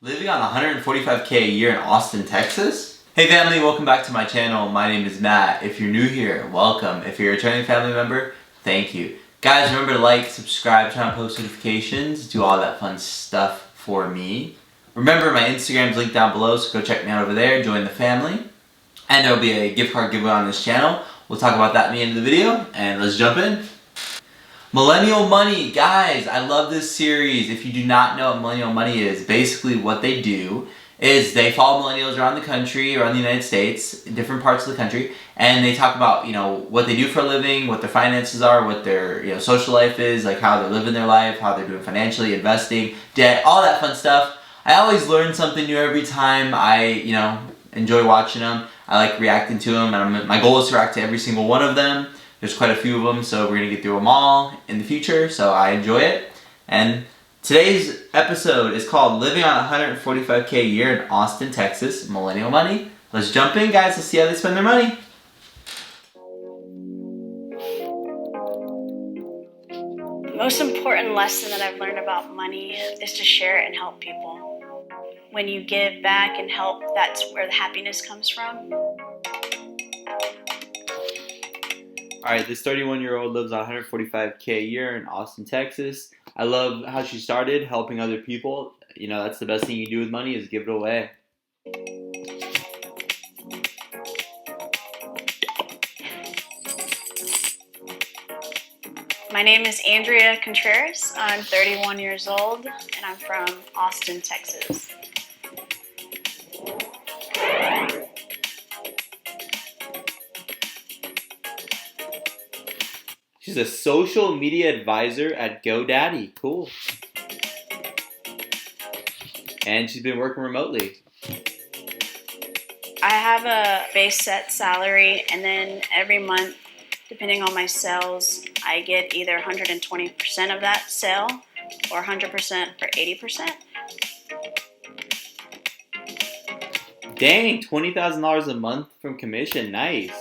Living on 145K a year in Austin, Texas? Hey family, welcome back to my channel. My name is Matt. If you're new here, welcome. If you're a returning family member, thank you. Guys, remember to like, subscribe, turn on post notifications, do all that fun stuff for me. Remember, my Instagram's linked down below, so go check me out over there, join the family. And there'll be a gift card giveaway on this channel. We'll talk about that at the end of the video, and let's jump in. Millennial Money. Guys, I love this series. If you do not know what Millennial Money is, basically what they do is they follow millennials around the country, around the United States, in different parts of the country, and they talk about, what they do for a living, what their finances are, what their, social life is, like how they're living their life, how they're doing financially, investing, debt, all that fun stuff. I always learn something new every time I, enjoy watching them. I like reacting to them, and my goal is to react to every single one of them. There's quite a few of them, so we're going to get through them all in the future, so I enjoy it. And today's episode is called Living on 145K a year in Austin, Texas, Millennial Money. Let's jump in, guys. Let's see how they spend their money. The most important lesson that I've learned about money is to share it and help people. When you give back and help, that's where the happiness comes from. Alright, this 31-year-old lives on 145K a year in Austin, Texas. I love how she started helping other people. That's the best thing you do with money is give it away. My name is Andrea Contreras. I'm 31 years old, and I'm from Austin, Texas. She's a social media advisor at GoDaddy. Cool. And she's been working remotely. I have a base set salary, and then every month, depending on my sales, I get either 120% of that sale or 100% or 80%. Dang, $20,000 a month from commission. Nice.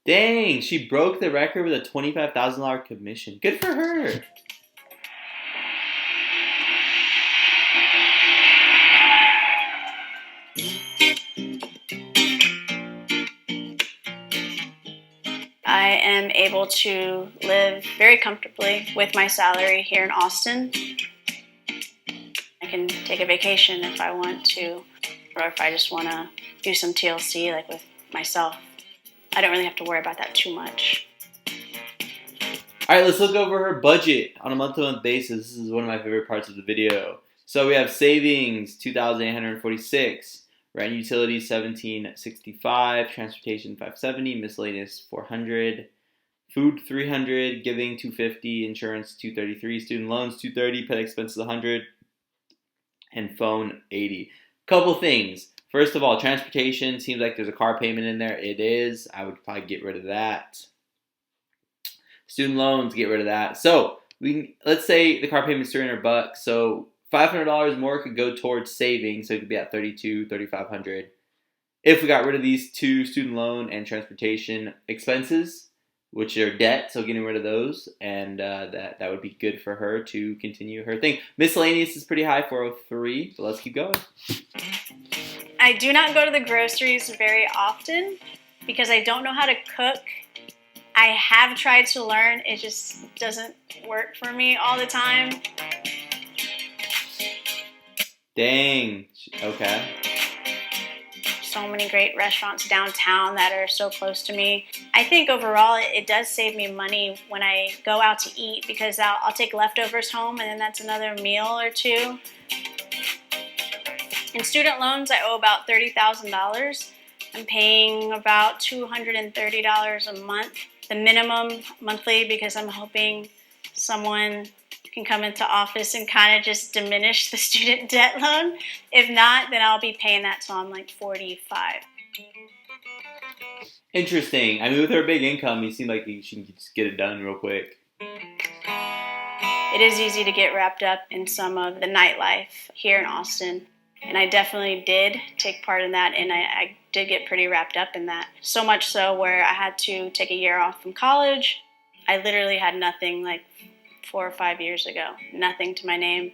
Dang, she broke the record with a $25,000 commission. Good for her. I am able to live very comfortably with my salary here in Austin. I can take a vacation if I want to, or if I just want to do some TLC like with myself. I don't really have to worry about that too much. Alright, let's look over her budget on a month-to-month basis. This is one of my favorite parts of the video. So we have savings, $2,846. Rent and utilities, $1,765. Transportation, $570. Miscellaneous, $400. Food, $300. Giving, $250. Insurance, $233. Student loans, $230. Pet expenses, $100. And phone, $80. Couple things. First of all, transportation seems like there's a car payment in there. It is. I would probably get rid of that. Student loans, get rid of that. So let's say the car payment's $300. So $500 more could go towards savings. So it could be at $3,200, $3,500. If we got rid of these two, student loan and transportation expenses, which are debt, so getting rid of those, and that would be good for her to continue her thing. Miscellaneous is pretty high, 403, so let's keep going. I do not go to the groceries very often because I don't know how to cook. I have tried to learn, it just doesn't work for me all the time. Dang, okay. So many great restaurants downtown that are so close to me. I think overall it does save me money when I go out to eat because I'll take leftovers home and then that's another meal or two. In student loans, I owe about $30,000. I'm paying about $230 a month, the minimum monthly, because I'm hoping someone can come into office and kind of just diminish the student debt loan. If not, then I'll be paying that till I'm like 45. Interesting. I mean, with her big income, you seem like she can just get it done real quick. It is easy to get wrapped up in some of the nightlife here in Austin. And I definitely did take part in that, and I did get pretty wrapped up in that. So much so where I had to take a year off from college. I literally had nothing like 4 or 5 years ago, nothing to my name.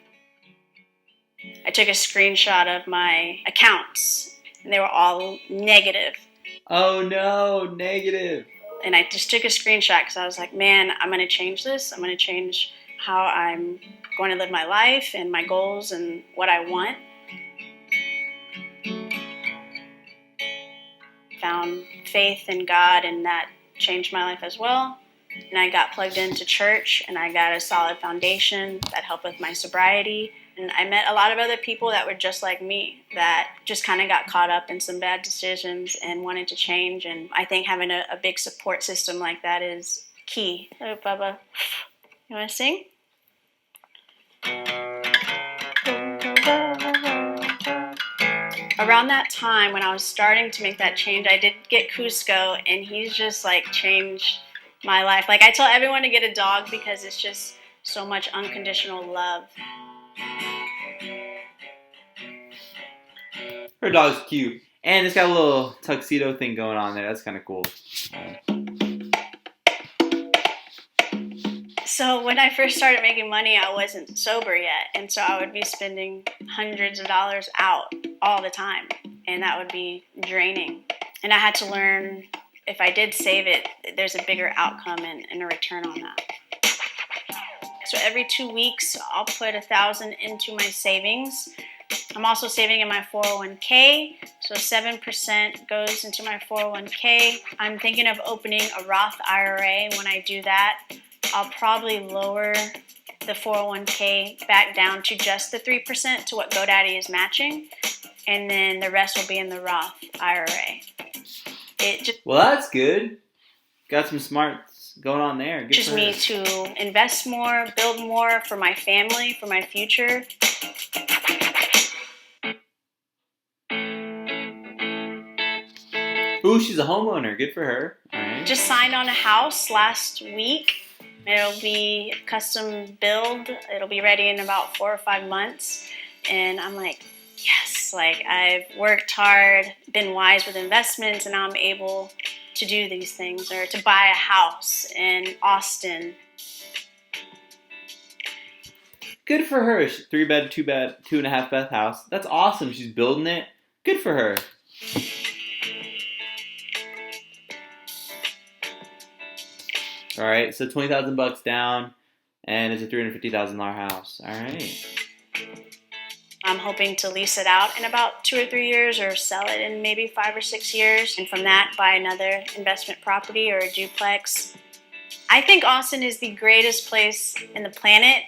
I took a screenshot of my accounts, and they were all negative. Oh no, negative. And I just took a screenshot because I was like, man, I'm going to change this. I'm going to change how I'm going to live my life and my goals and what I want. Found faith in God, and that changed my life as well. And I got plugged into church, and I got a solid foundation that helped with my sobriety. And I met a lot of other people that were just like me, that just kind of got caught up in some bad decisions and wanted to change. And I think having a big support system like that is key. Oh, Bubba, you want to sing? Around that time when I was starting to make that change, I did get Cusco, and he's just like changed my life. Like, I tell everyone to get a dog because it's just so much unconditional love. Her dog's cute. And it's got a little tuxedo thing going on there. That's kind of cool. So when I first started making money, I wasn't sober yet. And so I would be spending hundreds of dollars out all the time. And that would be draining. And I had to learn, if I did save it, there's a bigger outcome and a return on that. So every 2 weeks, I'll put $1,000 into my savings. I'm also saving in my 401k, so 7% goes into my 401k. I'm thinking of opening a Roth IRA. When I do that, I'll probably lower the 401k back down to just the 3% to what GoDaddy is matching, and then the rest will be in the Roth IRA. Well, that's good. Got some smarts going on there. Good Just me to invest more, build more for my family, for my future. Ooh, she's a homeowner. Good for her. All right. Just signed on a house last week. It'll be custom build. It'll be ready in about 4 or 5 months. And I'm like, yes, like I've worked hard, been wise with investments, and now I'm able to do these things, or to buy a house in Austin. Good for her. 3-bed, 2-bed, 2.5-bath house. That's awesome. She's building it. Good for her. All right, so $20,000 down, and it's a $350,000 house. All right. I'm hoping to lease it out in about 2 or 3 years, or sell it in maybe 5 or 6 years, and from that buy another investment property or a duplex. I think Austin is the greatest place in the planet.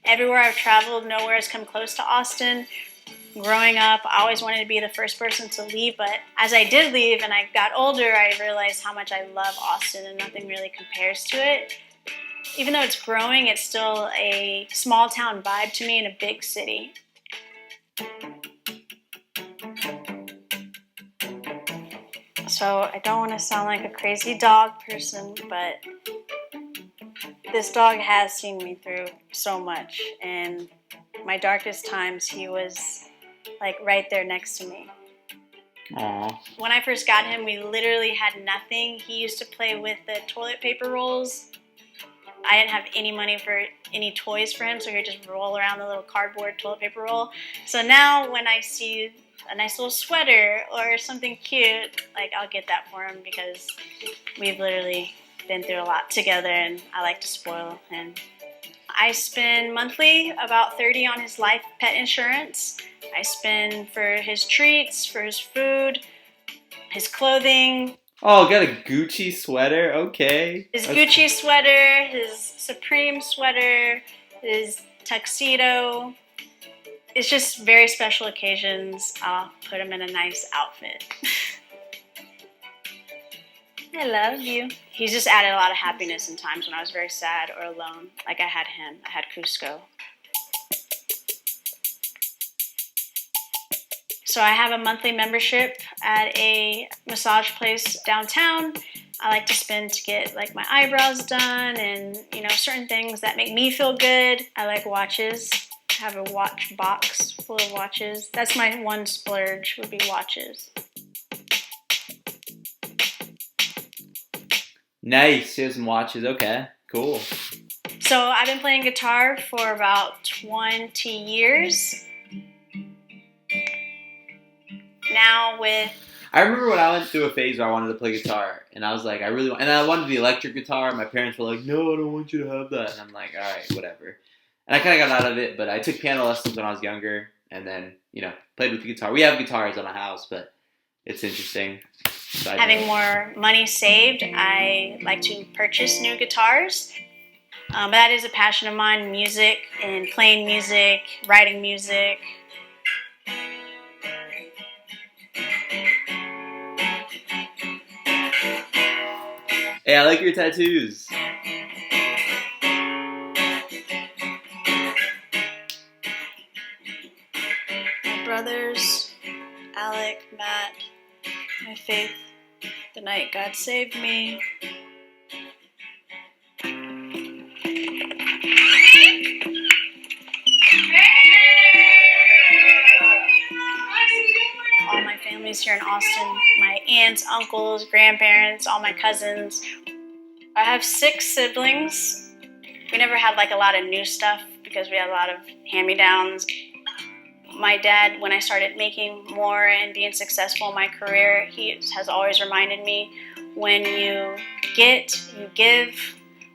Everywhere I've traveled, nowhere has come close to Austin. Growing up, I always wanted to be the first person to leave, but as I did leave and I got older, I realized how much I love Austin, and nothing really compares to it. Even though it's growing, it's still a small town vibe to me in a big city. So I don't want to sound like a crazy dog person, but this dog has seen me through so much. And my darkest times, he was like right there next to me. Aww. When I first got him, we literally had nothing. He used to play with the toilet paper rolls. I didn't have any money for any toys for him, so he would just roll around the little cardboard toilet paper roll. So now when I see a nice little sweater or something cute, like I'll get that for him, because we've literally been through a lot together, and I like to spoil him. I spend monthly about $30 on his life pet insurance. I spend for his treats, for his food, his clothing. Oh, got a Gucci sweater? Okay. His Gucci sweater, his Supreme sweater, his tuxedo. It's just very special occasions. I'll put him in a nice outfit. I love you. He's just added a lot of happiness in times when I was very sad or alone. Like I had him. I had Cusco. So I have a monthly membership at a massage place downtown. I like to spend to get like my eyebrows done and, certain things that make me feel good. I like watches. have a watch box full of watches. That's my one splurge, would be watches. Nice. She has some watches. Okay, cool. So I've been playing guitar for about 20 years. Now with... I remember when I went through a phase where I wanted to play guitar, and I was like, and I wanted the electric guitar. My parents were like, no, I don't want you to have that. And I'm like, all right, whatever. And I kind of got out of it, but I took piano lessons when I was younger, and then, played with the guitar. We have guitars on the house, but it's interesting. Having more money saved, I like to purchase new guitars. But that is a passion of mine, music and playing music, writing music. Hey, I like your tattoos. My brothers, Alec, Matt, my faith, the night God saved me. All my family's here in Austin. My aunts, uncles, grandparents, all my cousins. I have 6 siblings. We never had like a lot of new stuff because we had a lot of hand-me-downs. My dad, when I started making more and being successful in my career, he has always reminded me, when you get, you give.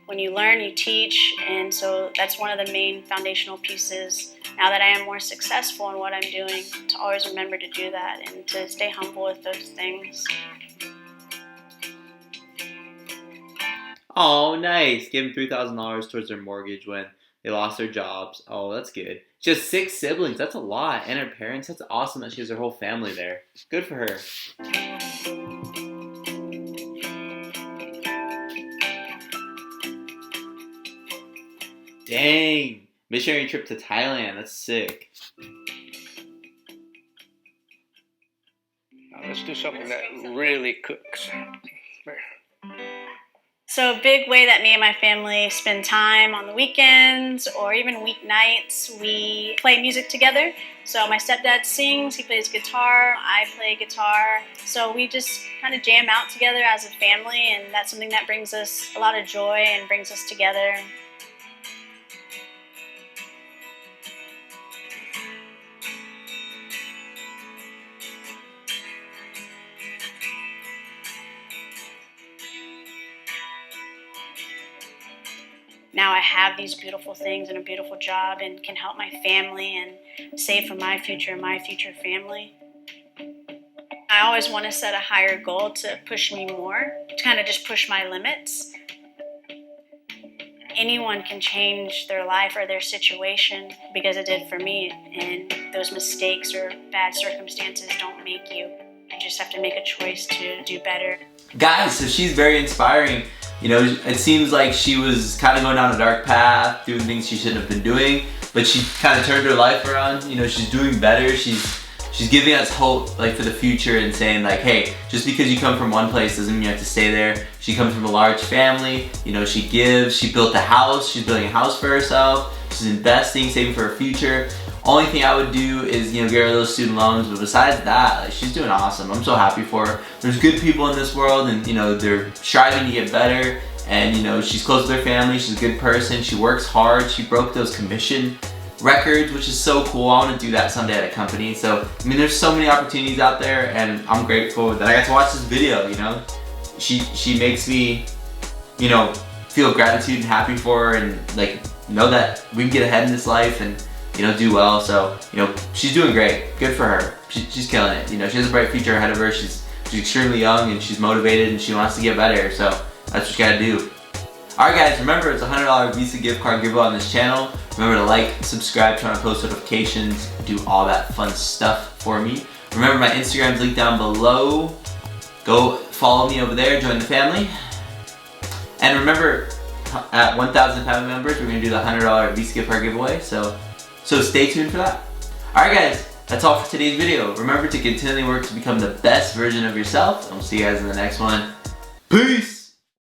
When you learn, you teach. And so that's one of the main foundational pieces, now that I am more successful in what I'm doing, to always remember to do that and to stay humble with those things. Oh, nice. Give them $3,000 towards their mortgage when they lost their jobs. Oh, that's good. She has 6 siblings. That's a lot. And her parents. That's awesome that she has her whole family there. Good for her. Dang. Missionary trip to Thailand. That's sick. Now let's do something that really cooks. So a big way that me and my family spend time on the weekends or even weeknights, we play music together. So my stepdad sings, he plays guitar, I play guitar. So we just kind of jam out together as a family, and that's something that brings us a lot of joy and brings us together. Now I have these beautiful things and a beautiful job and can help my family and save for my future family. I always want to set a higher goal to push me more, to kind of just push my limits. Anyone can change their life or their situation because it did for me, and those mistakes or bad circumstances don't make you. You just have to make a choice to do better. Guys, so she's very inspiring. It seems like she was kind of going down a dark path, doing things she shouldn't have been doing, but she kind of turned her life around. She's doing better. She's giving us hope, like, for the future, and saying, like, hey, just because you come from one place doesn't mean you have to stay there. She comes from a large family. She gives. She built a house. She's building a house for herself. She's investing, saving for her future. Only thing I would do is, get her those student loans, but besides that, like, she's doing awesome. I'm so happy for her. There's good people in this world, and, they're striving to get better, and, she's close to their family. She's a good person. She works hard. She broke those commission records, which is so cool. I want to do that someday at a company. So, there's so many opportunities out there, and I'm grateful that I got to watch this video, She makes me, feel gratitude and happy for her, and, like, know that we can get ahead in this life and, do well. So, she's doing great. Good for her. She's killing it. She has a bright future ahead of her. She's extremely young, and she's motivated, and she wants to get better. So that's what you gotta do. Alright guys, remember it's a $100 Visa gift card giveaway on this channel. Remember to like, subscribe, turn on post notifications, do all that fun stuff for me. Remember my Instagram's linked down below. Go follow me over there, join the family. And remember, at 1,000 family members, we're gonna do the $100 Visa gift card giveaway. So stay tuned for that. Alright guys, that's all for today's video. Remember to continually work to become the best version of yourself, and we'll see you guys in the next one. Peace!